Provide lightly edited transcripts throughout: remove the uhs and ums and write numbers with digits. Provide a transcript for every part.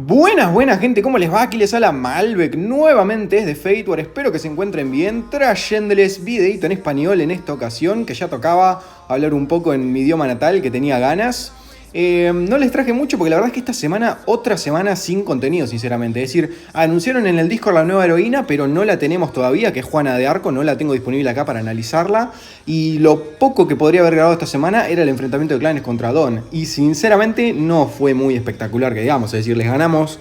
Buenas gente, ¿cómo les va? Aquí les habla Malbec nuevamente desde Fatewar. Espero que se encuentren bien, trayéndoles videito en español en esta ocasión, que ya tocaba hablar un poco en mi idioma natal, que tenía ganas. No les traje mucho porque la verdad es que esta semana, otra semana sin contenido, sinceramente. Es decir, anunciaron en el Discord la nueva heroína, pero no la tenemos todavía, que es Juana de Arco, no la tengo disponible acá para analizarla. Y lo poco que podría haber grabado esta semana era el enfrentamiento de clanes contra Dawn. Y sinceramente no fue muy espectacular, que digamos, es decir, les ganamos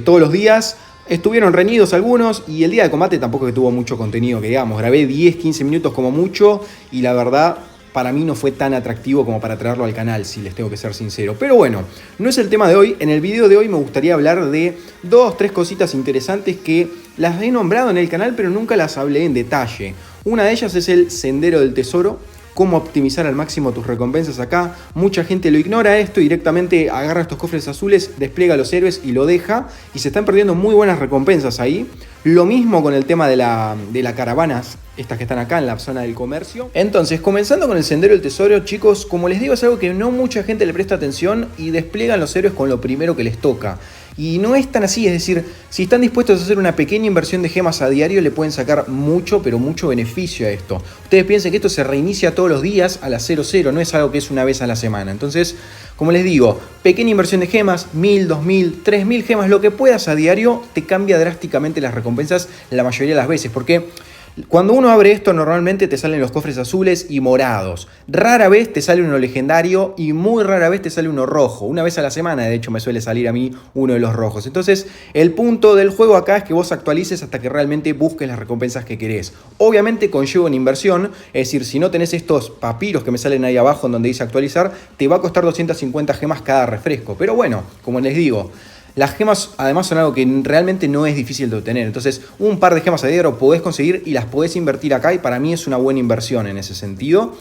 todos los días. Estuvieron reñidos algunos y el día de combate tampoco que tuvo mucho contenido, que digamos, grabé 10-15 minutos como mucho y la verdad para mí no fue tan atractivo como para traerlo al canal, si les tengo que ser sincero. Pero bueno, no es el tema de hoy. En el video de hoy me gustaría hablar de 2-3 cositas interesantes que las he nombrado en el canal, pero nunca las hablé en detalle. Una de ellas es el Sendero del Tesoro. Cómo optimizar al máximo tus recompensas acá. Mucha gente lo ignora esto, directamente agarra estos cofres azules, despliega a los héroes y lo deja. Y se están perdiendo muy buenas recompensas ahí. Lo mismo con el tema de la caravanas, estas que están acá en la zona del comercio. Entonces, comenzando con el Sendero del Tesoro, chicos, como les digo, es algo que no mucha gente le presta atención y despliegan los héroes con lo primero que les toca. Y no es tan así, es decir, si están dispuestos a hacer una pequeña inversión de gemas a diario, le pueden sacar mucho, pero mucho beneficio a esto. Ustedes piensen que esto se reinicia todos los días a las 00, no es algo que es una vez a la semana. Entonces, como les digo, pequeña inversión de gemas, 1000, 2000, 3000 gemas, lo que puedas a diario, te cambia drásticamente las recompensas la mayoría de las veces, porque cuando uno abre esto normalmente te salen los cofres azules y morados. Rara vez te sale uno legendario y muy rara vez te sale uno rojo. Una vez a la semana de hecho me suele salir a mí uno de los rojos. Entonces el punto del juego acá es que vos actualices hasta que realmente busques las recompensas que querés. Obviamente conlleva una inversión, es decir, si no tenés estos papiros que me salen ahí abajo en donde dice actualizar, te va a costar 250 gemas cada refresco. Pero bueno, como les digo, las gemas además son algo que realmente no es difícil de obtener. Entonces un par de gemas a diario podés conseguir y las podés invertir acá y para mí es una buena inversión en ese sentido.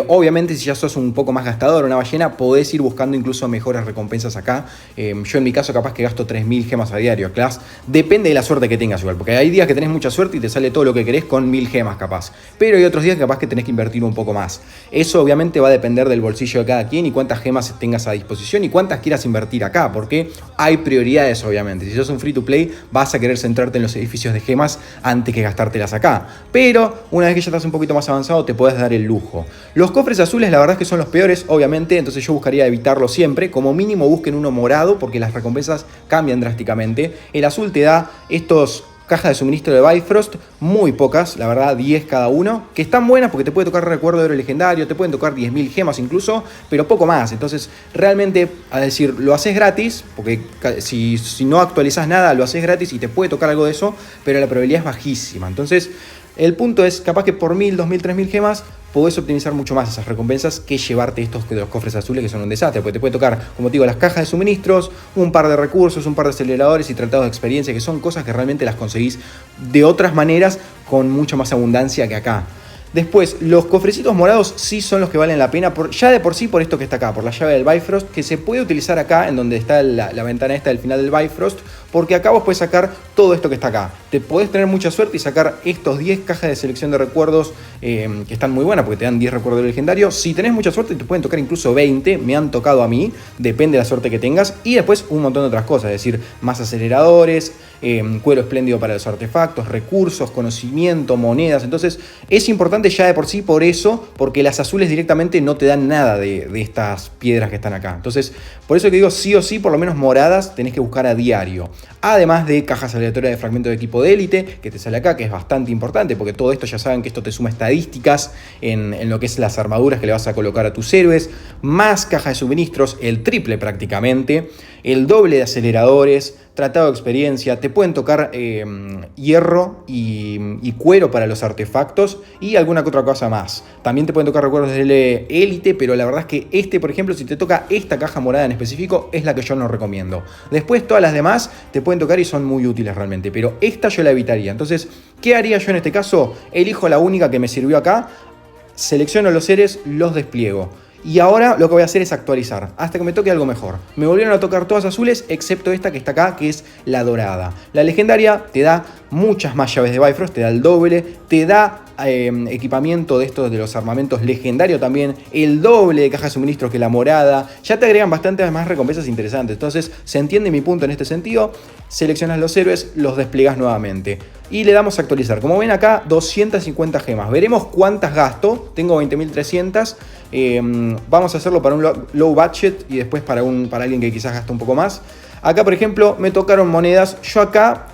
Obviamente si ya sos un poco más gastador, una ballena, podés ir buscando incluso mejores recompensas acá. Yo en mi caso capaz que gasto 3000 gemas a diario. Class. Depende de la suerte que tengas igual, porque hay días que tenés mucha suerte y te sale todo lo que querés con 1000 gemas capaz. Pero hay otros días que capaz que tenés que invertir un poco más. Eso obviamente va a depender del bolsillo de cada quien y cuántas gemas tengas a disposición y cuántas quieras invertir acá, porque hay prioridades obviamente. Si sos un free to play vas a querer centrarte en los edificios de gemas antes que gastártelas acá. Pero una vez que ya estás un poquito más avanzado te puedes dar el lujo. Los cofres azules la verdad es que son los peores obviamente, entonces yo buscaría evitarlo siempre. Como mínimo busquen uno morado porque las recompensas cambian drásticamente. El azul te da estos cajas de suministro de Bifrost, muy pocas, la verdad 10 cada uno, que están buenas porque te puede tocar recuerdo de héroe legendario, te pueden tocar 10.000 gemas incluso, pero poco más. Entonces realmente, a decir, lo haces gratis, porque si no actualizas nada, lo haces gratis y te puede tocar algo de eso, pero la probabilidad es bajísima. Entonces el punto es capaz que por 1000, 2000, 3000 gemas podés optimizar mucho más esas recompensas que llevarte estos de los cofres azules que son un desastre, porque te puede tocar, como te digo, las cajas de suministros, un par de recursos, un par de aceleradores y tratados de experiencia, que son cosas que realmente las conseguís de otras maneras con mucha más abundancia que acá. Después, los cofrecitos morados sí son los que valen la pena, ya de por sí por esto que está acá, por la llave del Bifrost, que se puede utilizar acá, en donde está la ventana esta del final del Bifrost, porque acá vos podés sacar todo esto que está acá. Te podés tener mucha suerte y sacar estos 10 cajas de selección de recuerdos, que están muy buenas, porque te dan 10 recuerdos legendarios. Si tenés mucha suerte te pueden tocar incluso 20, me han tocado a mí, depende de la suerte que tengas, y después un montón de otras cosas, es decir, más aceleradores, cuero espléndido para los artefactos, recursos, conocimiento, monedas. Entonces es importante ya de por sí por eso, porque las azules directamente no te dan nada de estas piedras que están acá. Entonces por eso que digo sí o sí, por lo menos moradas tenés que buscar a diario. Además de cajas aleatorias de fragmento de equipo de élite, que te sale acá, que es bastante importante, porque todo esto ya saben que esto te suma estadísticas en lo que es las armaduras que le vas a colocar a tus héroes, más cajas de suministros, el triple prácticamente, el doble de aceleradores, tratado de experiencia, te pueden tocar hierro y cuero para los artefactos y alguna que otra cosa más. También te pueden tocar recuerdos de élite, pero la verdad es que por ejemplo, si te toca esta caja morada en específico, es la que yo no recomiendo. Después todas las demás te pueden tocar y son muy útiles realmente, pero esta yo la evitaría. Entonces, ¿qué haría yo en este caso? Elijo la única que me sirvió acá, selecciono los seres, los despliego. Y ahora lo que voy a hacer es actualizar hasta que me toque algo mejor. Me volvieron a tocar todas azules excepto esta que está acá, que es la dorada. La legendaria te da muchas más llaves de Bifrost, te da el doble, te da equipamiento de estos de los armamentos legendarios también, el doble de caja de suministros que la morada, ya te agregan bastantes más recompensas interesantes. Entonces se entiende mi punto en este sentido, seleccionas los héroes, los desplegas nuevamente y le damos a actualizar. Como ven acá, 250 gemas, veremos cuántas gasto, tengo 20.300, vamos a hacerlo para un low budget y después para alguien que quizás gaste un poco más. Acá por ejemplo me tocaron monedas, yo acá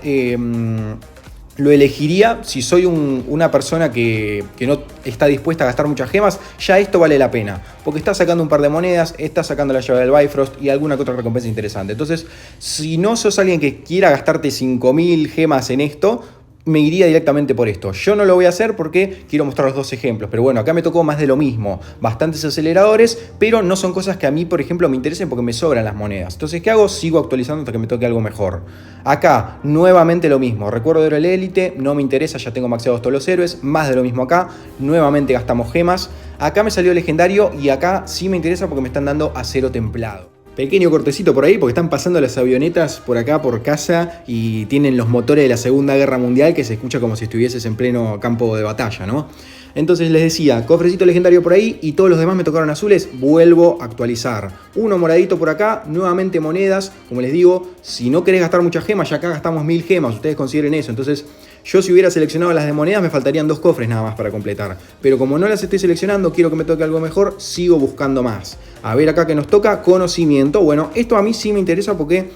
lo elegiría si soy una persona que no está dispuesta a gastar muchas gemas. Ya esto vale la pena, porque está sacando un par de monedas, está sacando la llave del Bifrost y alguna que otra recompensa interesante. Entonces, si no sos alguien que quiera gastarte 5000 gemas en esto, me iría directamente por esto. Yo no lo voy a hacer porque quiero mostrar los dos ejemplos, pero bueno, acá me tocó más de lo mismo, bastantes aceleradores, pero no son cosas que a mí, por ejemplo, me interesen porque me sobran las monedas. Entonces, ¿qué hago? Sigo actualizando hasta que me toque algo mejor. Acá, nuevamente lo mismo, recuerdo de la élite, no me interesa, ya tengo maxeados todos los héroes, más de lo mismo acá, nuevamente gastamos gemas. Acá me salió legendario y acá sí me interesa porque me están dando acero templado. Pequeño cortecito por ahí porque están pasando las avionetas por acá por casa y tienen los motores de la Segunda Guerra Mundial que se escucha como si estuvieses en pleno campo de batalla, ¿no? Entonces les decía, cofrecito legendario por ahí y todos los demás me tocaron azules, vuelvo a actualizar. Uno moradito por acá, nuevamente monedas, como les digo, si no querés gastar muchas gemas, ya acá gastamos 1000 gemas, ustedes consideren eso. Entonces yo si hubiera seleccionado las de monedas me faltarían 2 cofres nada más para completar. Pero como no las estoy seleccionando, quiero que me toque algo mejor, sigo buscando más. A ver acá que nos toca, conocimiento. Bueno, esto a mí sí me interesa porque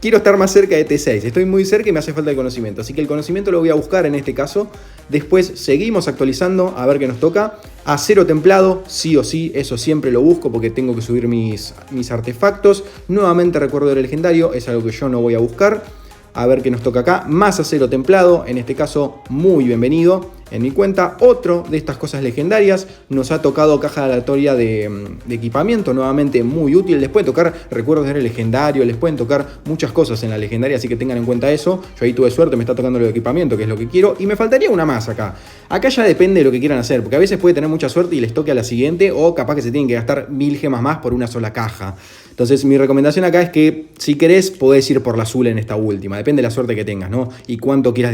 quiero estar más cerca de T6, estoy muy cerca y me hace falta el conocimiento, así que el conocimiento lo voy a buscar en este caso. Después seguimos actualizando a ver qué nos toca. Acero templado, sí o sí, eso siempre lo busco porque tengo que subir mis artefactos. Nuevamente recuerdo del legendario, es algo que yo no voy a buscar. A ver qué nos toca acá, más acero templado, en este caso muy bienvenido en mi cuenta. Otro de estas cosas legendarias, nos ha tocado caja aleatoria de equipamiento, nuevamente muy útil. Les puede tocar recuerdos del legendario, les pueden tocar muchas cosas en la legendaria, así que tengan en cuenta eso. Yo ahí tuve suerte, me está tocando lo de equipamiento, que es lo que quiero, y me faltaría una más acá. Acá ya depende de lo que quieran hacer, porque a veces puede tener mucha suerte y les toque a la siguiente, o capaz que se tienen que gastar 1000 gemas más por una sola caja. Entonces mi recomendación acá es que si querés podés ir por la azul en esta última, depende de la suerte que tengas, ¿no? Y cuánto quieras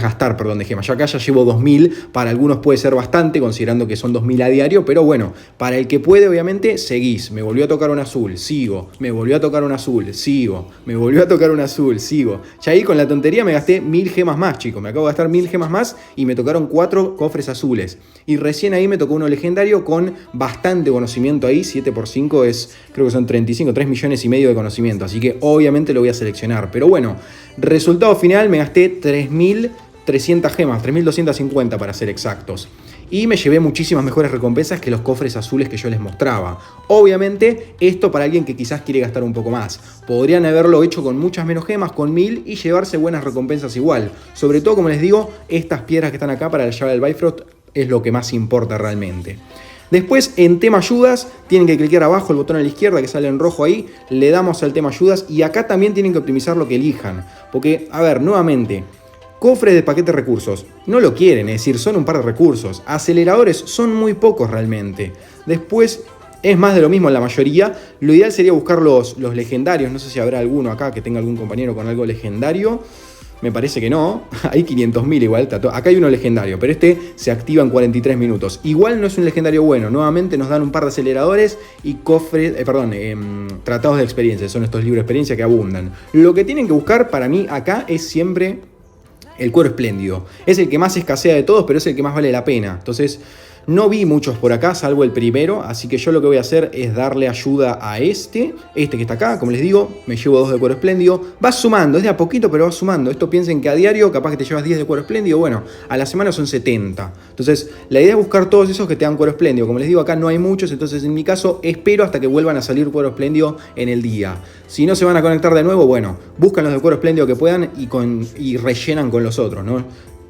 gastar, de gemas. Yo acá ya llevo 2000, para algunos puede ser bastante, considerando que son 2000 a diario, pero bueno, para el que puede obviamente seguís. Me volvió a tocar un azul, sigo, me volvió a tocar un azul, sigo, me volvió a tocar un azul, sigo. Ya ahí con la tontería me gasté 1000 gemas más, chicos, me acabo de gastar 1000 gemas más y me tocaron 4 cofres azules. Y recién ahí me tocó uno legendario con bastante conocimiento ahí, 7 por 5 creo que son 35, 3 millones y medio de conocimiento, así que obviamente lo voy a seleccionar. Pero bueno, resultado final me gasté 3300 gemas, 3250 para ser exactos. Y me llevé muchísimas mejores recompensas que los cofres azules que yo les mostraba. Obviamente, esto para alguien que quizás quiere gastar un poco más. Podrían haberlo hecho con muchas menos gemas, con 1000, y llevarse buenas recompensas igual. Sobre todo, como les digo, estas piedras que están acá para la llave del Bifrost es lo que más importa realmente. Después, en tema ayudas, tienen que clicar abajo el botón a la izquierda que sale en rojo ahí, le damos al tema ayudas y acá también tienen que optimizar lo que elijan. Porque, a ver, nuevamente, cofres de paquete recursos, no lo quieren, es decir, son un par de recursos. Aceleradores son muy pocos realmente. Después, es más de lo mismo en la mayoría. Lo ideal sería buscar los legendarios, no sé si habrá alguno acá que tenga algún compañero con algo legendario. Me parece que no, hay 500.000 igual, acá hay uno legendario, pero este se activa en 43 minutos. Igual no es un legendario bueno, nuevamente nos dan un par de aceleradores y cofres, tratados de experiencia, son estos libros de experiencia que abundan. Lo que tienen que buscar para mí acá es siempre el cuero espléndido. Es el que más escasea de todos, pero es el que más vale la pena. Entonces, no vi muchos por acá, salvo el primero, así que yo lo que voy a hacer es darle ayuda a este que está acá, como les digo, me llevo 2 de cuero espléndido, va sumando, es de a poquito pero va sumando, esto piensen que a diario capaz que te llevas 10 de cuero espléndido, bueno, a la semana son 70, entonces la idea es buscar todos esos que te dan cuero espléndido, como les digo acá no hay muchos, entonces en mi caso espero hasta que vuelvan a salir cuero espléndido en el día. Si no se van a conectar de nuevo, bueno, buscan los de cuero espléndido que puedan y rellenan con los otros, ¿no?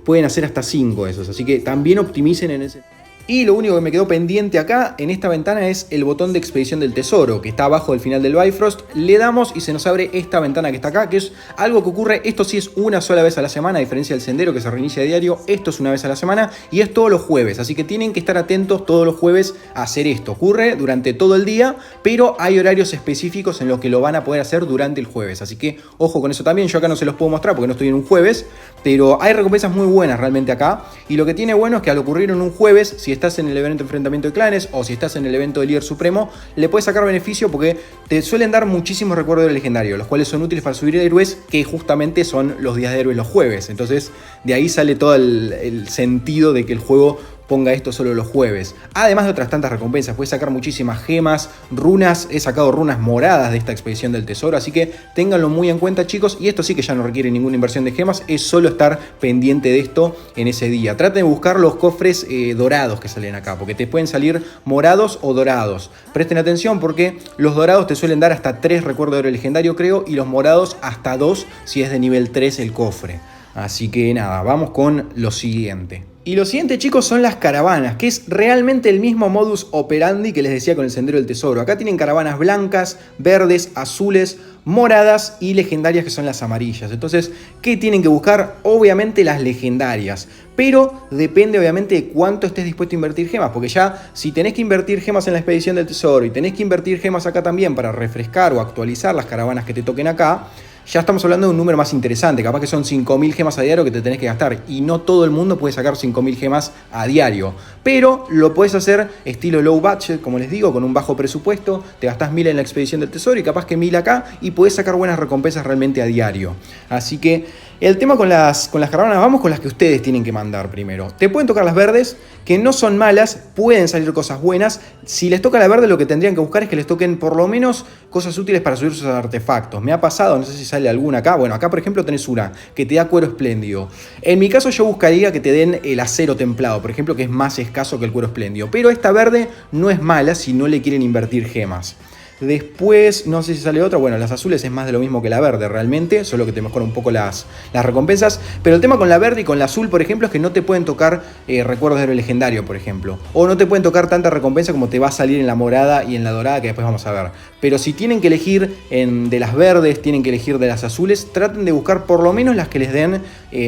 Pueden hacer hasta 5 esos, así que también optimicen en ese. Y lo único que me quedó pendiente acá en esta ventana es el botón de expedición del tesoro, que está abajo del final del Bifrost. Le damos y se nos abre esta ventana que está acá, que es algo que ocurre, esto sí es una sola vez a la semana, a diferencia del sendero que se reinicia a diario, esto es una vez a la semana y es todos los jueves, así que tienen que estar atentos todos los jueves a hacer esto. Ocurre durante todo el día, pero hay horarios específicos en los que lo van a poder hacer durante el jueves, así que ojo con eso también. Yo acá no se los puedo mostrar porque no estoy en un jueves, pero hay recompensas muy buenas realmente acá, y lo que tiene bueno es que al ocurrir en un jueves, si estás en el evento de enfrentamiento de clanes o si estás en el evento de líder supremo, le puedes sacar beneficio porque te suelen dar muchísimos recuerdos legendarios, los cuales son útiles para subir héroes, que justamente son los días de héroes los jueves. Entonces de ahí sale todo el sentido de que el juego ponga esto solo los jueves. Además de otras tantas recompensas, puedes sacar muchísimas gemas, runas. He sacado runas moradas de esta expedición del tesoro, así que ténganlo muy en cuenta, chicos. Y esto sí que ya no requiere ninguna inversión de gemas, es solo estar pendiente de esto en ese día. Traten de buscar los cofres dorados que salen acá, porque te pueden salir morados o dorados. Presten atención porque los dorados te suelen dar hasta 3 recuerdos de oro legendario, creo, y los morados hasta 2 si es de nivel 3 el cofre. Así que nada, vamos con lo siguiente. Y lo siguiente, chicos, son las caravanas, que es realmente el mismo modus operandi que les decía con el Sendero del Tesoro. Acá tienen caravanas blancas, verdes, azules, moradas y legendarias, que son las amarillas. Entonces, ¿qué tienen que buscar? Obviamente las legendarias, pero depende obviamente de cuánto estés dispuesto a invertir gemas, porque ya si tenés que invertir gemas en la expedición del tesoro y tenés que invertir gemas acá también para refrescar o actualizar las caravanas que te toquen acá, ya estamos hablando de un número más interesante. Capaz que son 5.000 gemas a diario que te tenés que gastar, y no todo el mundo puede sacar 5.000 gemas a diario, pero lo puedes hacer estilo low budget, como les digo, con un bajo presupuesto. Te gastás 1.000 en la expedición del tesoro y capaz que 1.000 acá, y podés sacar buenas recompensas realmente a diario. Así que el tema con las caravanas, vamos con las que ustedes tienen que mandar primero. Te pueden tocar las verdes, que no son malas, pueden salir cosas buenas. Si les toca la verde, lo que tendrían que buscar es que les toquen por lo menos cosas útiles para subir sus artefactos. Me ha pasado, no sé si sale alguna acá. Bueno, acá por ejemplo tenés una que te da cuero espléndido. En mi caso yo buscaría que te den el acero templado, por ejemplo, que es más escaso que el cuero espléndido. Pero esta verde no es mala si no le quieren invertir gemas. Después, no sé si sale otra. Bueno, las azules es más de lo mismo que la verde realmente, solo que te mejora un poco las recompensas. Pero el tema con la verde y con la azul, por ejemplo, es que no te pueden tocar recuerdos de héroe legendario, por ejemplo. O no te pueden tocar tanta recompensa como te va a salir en la morada y en la dorada, que después vamos a ver. Pero si tienen que elegir de las verdes, tienen que elegir de las azules, traten de buscar por lo menos las que les den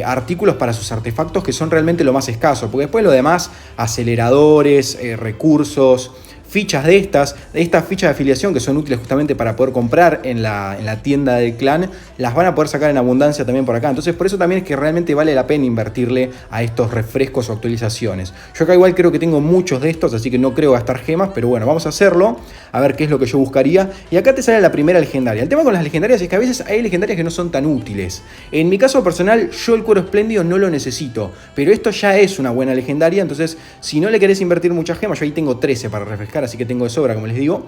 artículos para sus artefactos, que son realmente lo más escaso. Porque después lo demás, aceleradores, recursos, fichas de estas fichas de afiliación que son útiles justamente para poder comprar en la tienda del clan, las van a poder sacar en abundancia también por acá. Entonces por eso también es que realmente vale la pena invertirle a estos refrescos o actualizaciones. Yo acá igual creo que tengo muchos de estos, así que no creo gastar gemas, pero bueno, vamos a hacerlo, a ver qué es lo que yo buscaría. Y acá te sale la primera legendaria. El tema con las legendarias es que a veces hay legendarias que no son tan útiles. En mi caso personal, yo el cuero espléndido no lo necesito, pero esto ya es una buena legendaria. Entonces si no le querés invertir muchas gemas, yo ahí tengo 13 para refrescar, así que tengo de sobra, como les digo.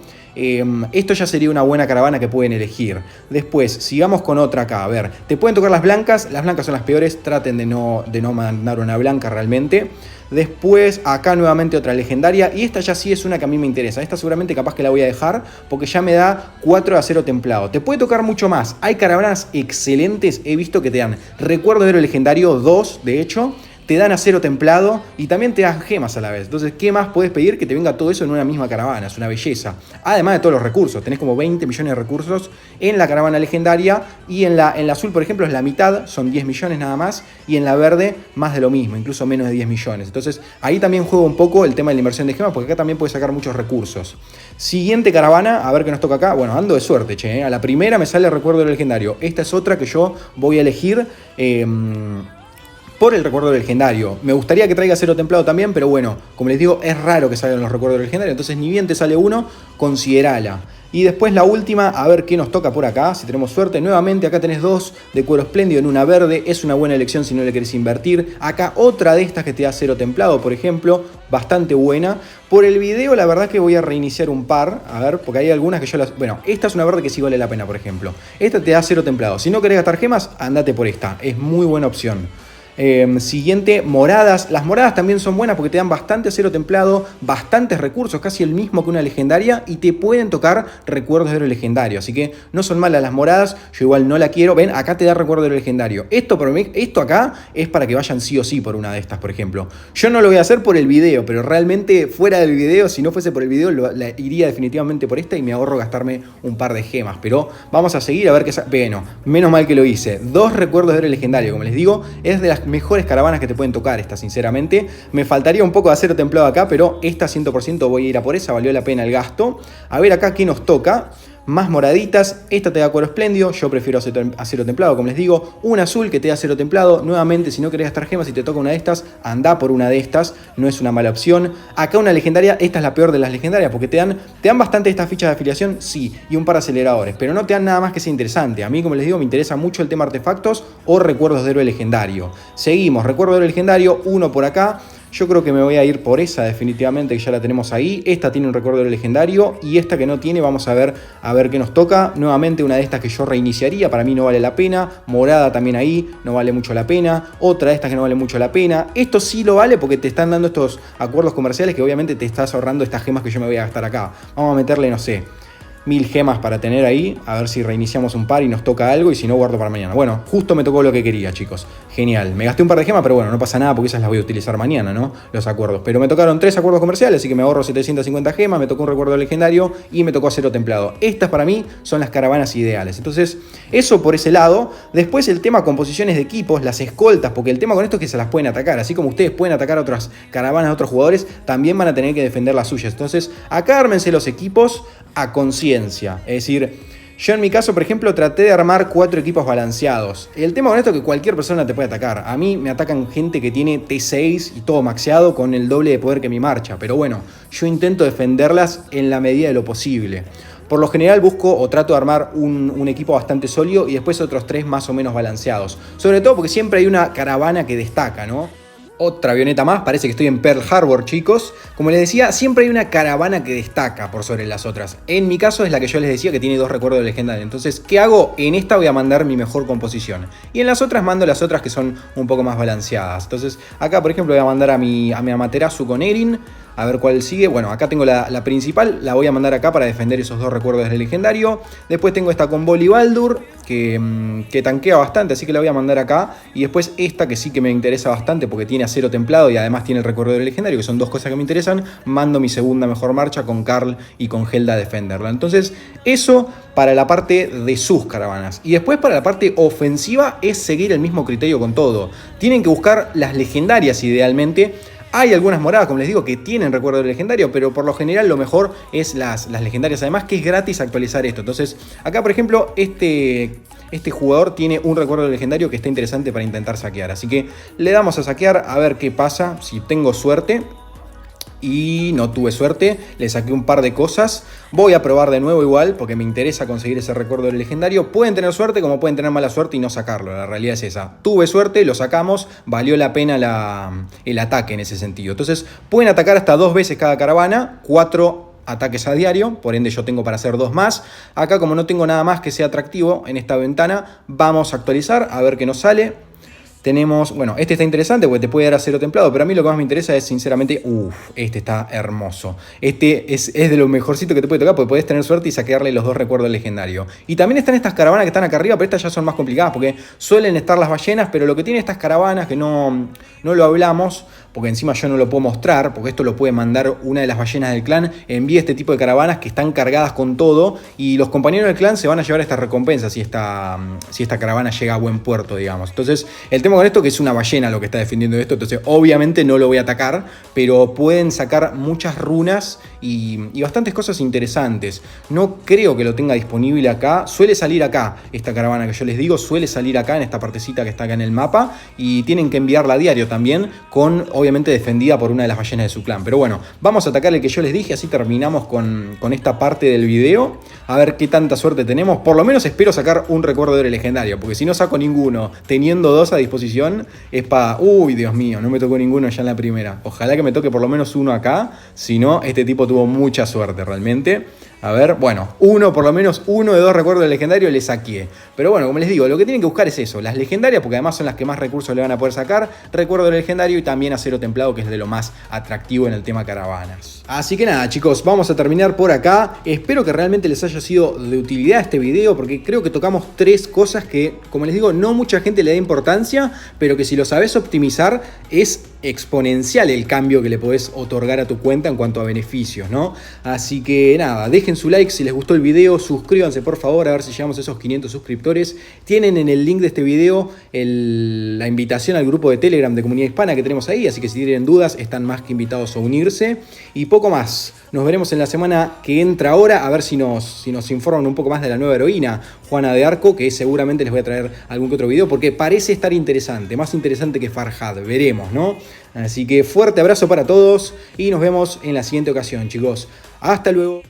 Esto ya sería una buena caravana que pueden elegir. Después, sigamos con otra acá. A ver, te pueden tocar las blancas son las peores, traten de no mandar una blanca realmente. Después, acá nuevamente otra legendaria, y esta ya sí es una que a mí me interesa. Esta seguramente capaz que la voy a dejar, porque ya me da 4 de acero templado. Te puede tocar mucho más. Hay caravanas excelentes, he visto que te dan recuerdo de héroe legendario 2, de hecho. Te dan acero templado y también te dan gemas a la vez. Entonces, ¿qué más puedes pedir? Que te venga todo eso en una misma caravana. Es una belleza. Además de todos los recursos. Tenés como 20 millones de recursos en la caravana legendaria. Y en la azul, por ejemplo, es la mitad. Son 10 millones nada más. Y en la verde, más de lo mismo. Incluso menos de 10 millones. Entonces, ahí también juega un poco el tema de la inversión de gemas. Porque acá también puedes sacar muchos recursos. Siguiente caravana. A ver qué nos toca acá. Bueno, ando de suerte, che. A la primera me sale recuerdo del legendario. Esta es otra que yo voy a elegir. Por el recuerdo legendario. Me gustaría que traiga acero templado también, pero bueno, como les digo, es raro que salgan los recuerdos legendarios, entonces ni bien te sale uno, considerala. Y después la última, a ver qué nos toca por acá, si tenemos suerte. Nuevamente acá tenés 2 de cuero espléndido en una verde, es una buena elección si no le querés invertir. Acá otra de estas que te da acero templado, por ejemplo, bastante buena. Por el video la verdad que voy a reiniciar un par, a ver, porque hay algunas que yo las... Bueno, esta es una verde que sí vale la pena, por ejemplo. Esta te da acero templado. Si no querés gastar gemas, andate por esta, es muy buena opción. Siguiente, moradas. Las moradas también son buenas porque te dan bastante acero templado, bastantes recursos, casi el mismo que una legendaria, y te pueden tocar recuerdos de héroe legendario. Así que no son malas las moradas, yo igual no la quiero. Ven, acá te da recuerdo de héroe legendario. Esto acá es para que vayan sí o sí por una de estas, por ejemplo. Yo no lo voy a hacer por el video, pero realmente fuera del video, si no fuese por el video, iría definitivamente por esta y me ahorro gastarme un par de gemas. Pero vamos a seguir a ver qué... Bueno, menos mal que lo hice. 2 recuerdos de héroe legendario, como les digo, es de las mejores caravanas que te pueden tocar esta, sinceramente. Me faltaría un poco de acero templado acá, pero esta 100% voy a ir a por esa, valió la pena el gasto. A ver acá qué nos toca. Más moraditas, esta te da cuero espléndido, yo prefiero acero templado, como les digo. Un azul que te da acero templado, nuevamente si no querés gastar gemas y te toca una de estas, anda por una de estas, no es una mala opción. Acá una legendaria, esta es la peor de las legendarias, porque te dan bastante estas fichas de afiliación, sí, y un par de aceleradores, pero no te dan nada más que sea interesante. A mí, como les digo, me interesa mucho el tema artefactos o recuerdos de héroe legendario. Seguimos, recuerdo de héroe legendario, uno por acá. Yo creo que me voy a ir por esa definitivamente, que ya la tenemos ahí. Esta tiene un recuerdo legendario y esta que no tiene, vamos a ver qué nos toca. Nuevamente una de estas que yo reiniciaría, para mí no vale la pena. Morada también ahí, no vale mucho la pena. Otra de estas que no vale mucho la pena. Esto sí lo vale porque te están dando estos acuerdos comerciales que obviamente te estás ahorrando estas gemas que yo me voy a gastar acá. Vamos a meterle, no sé, 1000 gemas para tener ahí, a ver si reiniciamos un par y nos toca algo, y si no, guardo para mañana. Bueno, justo me tocó lo que quería, chicos. Genial. Me gasté un par de gemas, pero bueno, no pasa nada porque esas las voy a utilizar mañana, ¿no? Los acuerdos. Pero me tocaron 3 acuerdos comerciales, así que me ahorro 750 gemas, me tocó un recuerdo legendario y me tocó acero templado. Estas para mí son las caravanas ideales. Entonces, eso por ese lado. Después el tema composiciones de equipos, las escoltas, porque el tema con esto es que se las pueden atacar. Así como ustedes pueden atacar a otras caravanas de otros jugadores, también van a tener que defender las suyas. Entonces, acá ármense los equipos a conciencia. Es decir, yo en mi caso, por ejemplo, traté de armar 4 equipos balanceados. El tema con esto es que cualquier persona te puede atacar. A mí me atacan gente que tiene T6 y todo maxeado con el doble de poder que mi marcha. Pero bueno, yo intento defenderlas en la medida de lo posible. Por lo general busco o trato de armar un equipo bastante sólido y después otros 3 más o menos balanceados. Sobre todo porque siempre hay una caravana que destaca, ¿no? Otra avioneta más, parece que estoy en Pearl Harbor, chicos. Como les decía, siempre hay una caravana que destaca por sobre las otras. En mi caso es la que yo les decía que tiene 2 recuerdos legendarios. Entonces, ¿qué hago? En esta voy a mandar mi mejor composición. Y en las otras mando las otras que son un poco más balanceadas. Entonces, acá por ejemplo voy a mandar a mi Amaterasu con Erin. A ver cuál sigue. Bueno, acá tengo la principal, la voy a mandar acá para defender esos 2 recuerdos del legendario. Después tengo esta con Bolíbaldur, que tanquea bastante, así que la voy a mandar acá. Y después esta que sí que me interesa bastante porque tiene acero templado y además tiene el recuerdo del legendario, que son 2 cosas que me interesan. Mando mi segunda mejor marcha con Karl y con Helda a defenderla. Entonces, eso para la parte de sus caravanas. Y después para la parte ofensiva es seguir el mismo criterio con todo. Tienen que buscar las legendarias idealmente. Hay algunas moradas, como les digo, que tienen recuerdo legendario, pero por lo general lo mejor es las legendarias. Además que es gratis actualizar esto. Entonces, acá por ejemplo, este jugador tiene un recuerdo legendario que está interesante para intentar saquear. Así que le damos a saquear a ver qué pasa, si tengo suerte. Y no tuve suerte, le saqué un par de cosas. Voy a probar de nuevo igual porque me interesa conseguir ese recuerdo del legendario. Pueden tener suerte como pueden tener mala suerte y no sacarlo, la realidad es esa. Tuve suerte, lo sacamos, valió la pena el ataque en ese sentido. Entonces pueden atacar hasta 2 veces cada caravana, 4 ataques a diario, por ende yo tengo para hacer 2 más. Acá como no tengo nada más que sea atractivo en esta ventana, vamos a actualizar a ver qué nos sale. Tenemos, bueno, este está interesante porque te puede dar acero templado, pero a mí lo que más me interesa es sinceramente, este está hermoso. Este es de lo mejorcito que te puede tocar porque podés tener suerte y saquearle los 2 recuerdos legendarios. Y también están estas caravanas que están acá arriba, pero estas ya son más complicadas porque suelen estar las ballenas, pero lo que tiene estas caravanas que no lo hablamos, porque encima yo no lo puedo mostrar, porque esto lo puede mandar una de las ballenas del clan, envía este tipo de caravanas que están cargadas con todo y los compañeros del clan se van a llevar estas recompensas si esta caravana llega a buen puerto, digamos. Entonces, el tema con esto que es una ballena lo que está defendiendo esto, entonces obviamente no lo voy a atacar, pero pueden sacar muchas runas y bastantes cosas interesantes. No creo que lo tenga disponible acá, suele salir acá esta caravana que yo les digo, suele salir acá en esta partecita que está acá en el mapa y tienen que enviarla a diario también, obviamente defendida por una de las ballenas de su clan. Pero bueno, vamos a atacar el que yo les dije, así terminamos con esta parte del video, a ver qué tanta suerte tenemos. Por lo menos espero sacar un recuerdo de héroe legendario, porque si no saco ninguno, teniendo 2 a disposición, es para... Uy, Dios mío, no me tocó ninguno ya en la primera. Ojalá que me toque por lo menos uno acá, si no, este tipo tuvo mucha suerte realmente. A ver, bueno, por lo menos uno de 2 recuerdos del legendario le saqué. Pero bueno, como les digo, lo que tienen que buscar es eso, las legendarias, porque además son las que más recursos le van a poder sacar, recuerdo del legendario y también acero templado, que es de lo más atractivo en el tema caravanas. Así que nada, chicos, vamos a terminar por acá. Espero que realmente les haya sido de utilidad este video, porque creo que tocamos 3 cosas que, como les digo, no mucha gente le da importancia, pero que si lo sabes optimizar es exponencial el cambio que le podés otorgar a tu cuenta en cuanto a beneficios, ¿no? Así que nada, dejen su like si les gustó el video, suscríbanse por favor a ver si llegamos a esos 500 suscriptores. Tienen en el link de este video la invitación al grupo de Telegram de Comunidad Hispana que tenemos ahí, así que si tienen dudas están más que invitados a unirse. Y poco más, nos veremos en la semana que entra ahora, a ver si nos informan un poco más de la nueva heroína, Juana de Arco, que seguramente les voy a traer algún que otro video, porque parece estar interesante, más interesante que Farhad, veremos, ¿no? Así que fuerte abrazo para todos y nos vemos en la siguiente ocasión, chicos. Hasta luego.